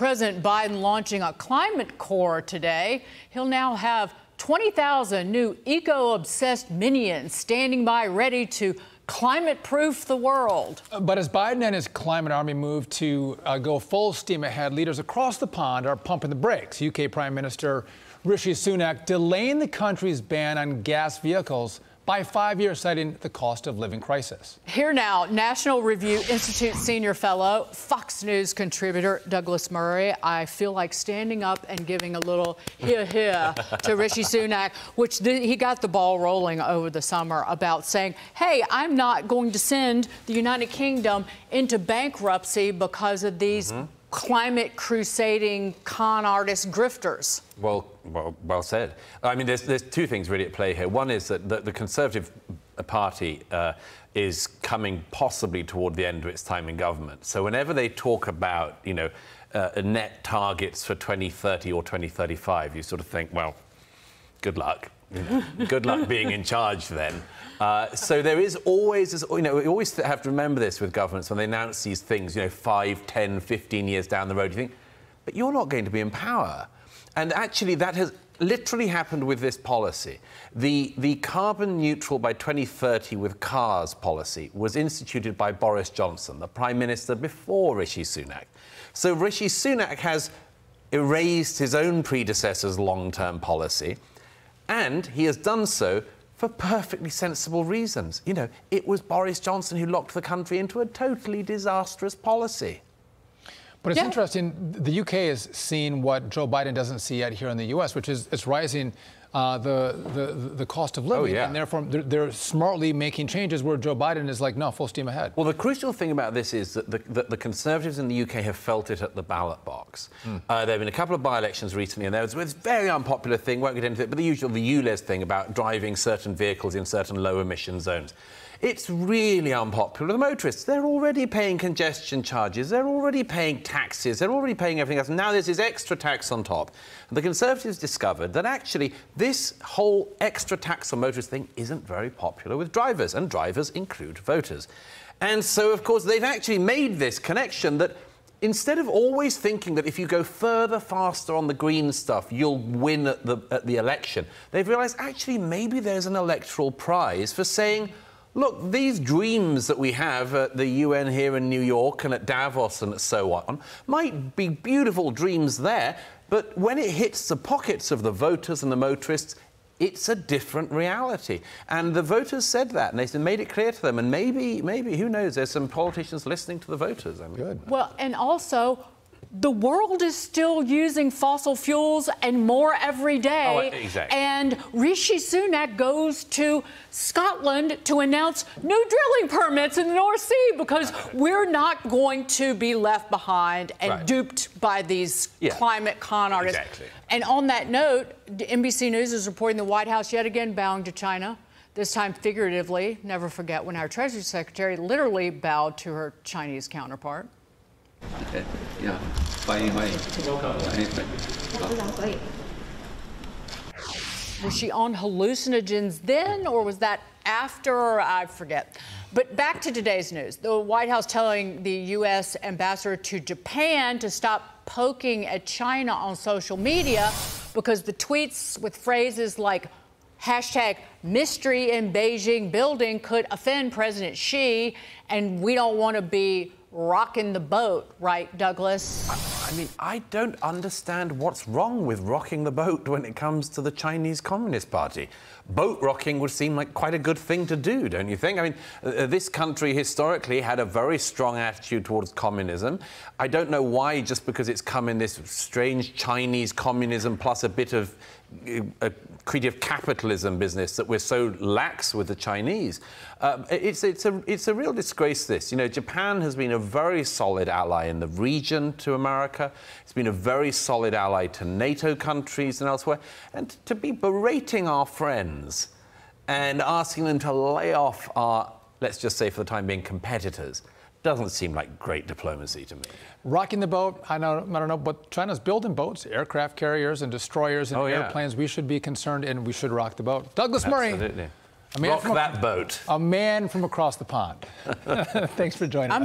President Biden launching a climate corps today. He'll now have 20,000 new eco-obsessed minions standing by ready to climate-proof the world. But as Biden and his climate army move to go full steam ahead, leaders across the pond are pumping the brakes. UK Prime Minister Rishi Sunak delaying the country's ban on gas vehicles by 5 years, citing the cost of living crisis. Here now, National Review Institute senior fellow, Fox News contributor Douglas Murray. I feel like standing up and giving a little here to Rishi Sunak, which he got the ball rolling over the summer about saying, hey, I'm not going to send the United Kingdom into bankruptcy because of these climate crusading con artist grifters. Well said. I mean, there's two things really at play here. One is that the Conservative Party is coming possibly toward the end of its time in government. So whenever they talk about, you know, net targets for 2030 or 2035, you sort of think, well, good luck. Good luck being in charge then. So there is always, you know, we always have to remember this with governments when they announce these things, you know, 5, 10, 15 years down the road. You think, but you're not going to be in power. And actually, that has literally happened with this policy. The carbon neutral by 2030 with cars policy was instituted by Boris Johnson, the Prime Minister before Rishi Sunak. So Rishi Sunak has erased his own predecessor's long-term policy, and he has done so for perfectly sensible reasons. You know, it was Boris Johnson who locked the country into a totally disastrous policy. But it's interesting, the UK is seeing what Joe Biden doesn't see yet here in the US, which is it's rising the cost of living. And therefore, they're smartly making changes where Joe Biden is like, no, full steam ahead. Well, the crucial thing about this is that the Conservatives in the UK have felt it at the ballot box. There have been a couple of by-elections recently, and there was this very unpopular thing, won't get into it, but the usual, the ULEZ thing about driving certain vehicles in certain low-emission zones. It's really unpopular with motorists. They're already paying congestion charges, they're already paying taxes, they're already paying everything else. And now there's this extra tax on top. And the Conservatives discovered that actually this whole extra tax on motorists thing isn't very popular with drivers, and drivers include voters. And so, of course, they've actually made this connection that instead of always thinking that if you go further, faster on the green stuff, you'll win at the election, they've realised actually maybe there's an electoral prize for saying, look, these dreams that we have at the UN here in New York and at Davos and so on might be beautiful dreams there, but when it hits the pockets of the voters and the motorists, it's a different reality. And the voters said that, and they made it clear to them. And maybe, who knows, there's some politicians listening to the voters. I mean, good. Well, and also, the world is still using fossil fuels and more every day. Oh, exactly. And Rishi Sunak goes to Scotland to announce new drilling permits in the North Sea because we're not going to be left behind and duped by these climate con artists. Exactly. And on that note, NBC News is reporting the White House yet again bowing to China. This time figuratively. Never forget when our Treasury Secretary literally bowed to her Chinese counterpart. Yeah. Was she on hallucinogens then, or was that after? I forget. But back to today's news. The White House telling the U.S. ambassador to Japan to stop poking at China on social media because the tweets with phrases like hashtag mystery in Beijing building could offend President Xi, and we don't want to be rocking the boat, right, Douglas? I mean, I don't understand what's wrong with rocking the boat when it comes to the Chinese Communist Party. Boat rocking would seem like quite a good thing to do, don't you think? I mean, this country historically had a very strong attitude towards communism. I don't know why, just because it's come in this strange Chinese communism plus a bit of creative capitalism business, that we're so lax with the Chinese. It's a real disgrace, this. You know, Japan has been a very solid ally in the region to America. It's been a very solid ally to NATO countries and elsewhere. And to be berating our friends and asking them to lay off our, let's just say for the time being, competitors, doesn't seem like great diplomacy to me. Rocking the boat, I don't know, but China's building boats, aircraft carriers and destroyers and airplanes. We should be concerned, and we should rock the boat. Douglas Murray. Absolutely. Rock that boat. A man from across the pond. Thanks for joining us.